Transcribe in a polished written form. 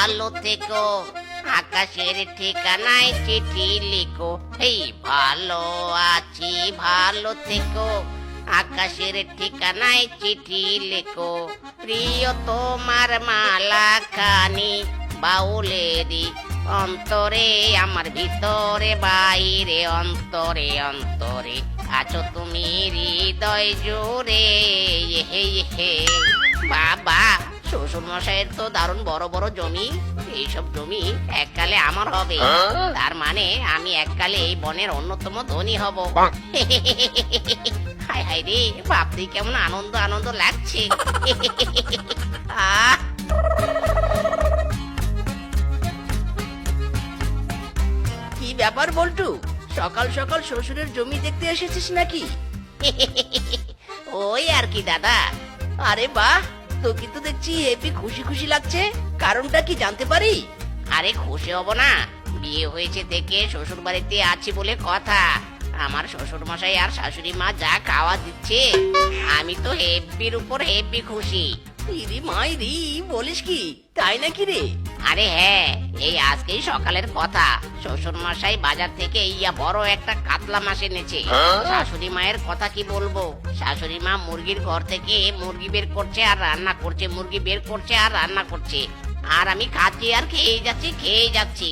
ভালো থেকো, আকাশের ঠিকানায় চিঠি লিখো। এই ভালো আছি, ভালো থেকো, আকাশের ঠিকানায় চিঠি লেখো। প্রিয় তোমার মালা খানি বাউলেরই অন্তরে, আমার ভিতরে বাইরে অন্তরে অন্তরে আছো তুমি হৃদয় জুড়ে। হে হে বাবা, শ্বশুর মশাইয়ের তো দারুণ বড় বড় জমি। এইসব জমি এককালে আমার হবে, তার মানে আমি এককালে এই বনের অন্যতম ধনী হব। হায় হায় রে, ভাবতে কেমন আনন্দ আনন্দ লাগছে। আহ কি ব্যাপার বল্টু, সকাল সকাল শ্বশুরের জমি দেখতে এসেছিস নাকি? ওই আর কি দাদা। আরে বাহ, তোকে তো দেখছি হেপি খুশি খুশি লাগছে, কারণটা কি জানতে পারি? আরে খুশি হব না? বিয়ে হয়েছে দেখে শ্বশুর বাড়িতে আছি বলে কথা। আমার শ্বশুর মশাই আর শাশুড়ি মা যা খাওয়া দিচ্ছে, আমি তো হেব্বির উপর হেব্বি খুশি। ইরি মাইরি, বলিস কি, তাই নাকি রে? আরে হ্যাঁ, এই আজকেই সকালের কথা। শ্বশুর মশাই বাজার থেকে ইয়া বড় একটা কাতলা মাছ এনেছে। শাশুড়ি মায়ের কথা কি বলবো, শাশুড়ি মা মুরগির ঘর থেকে মুরগি বের করছে আর রান্না করছে, মুরগি বের করছে আর রান্না করছে, আর আমি খাচ্ছি আর খেয়ে যাচ্ছি খেয়ে যাচ্ছি।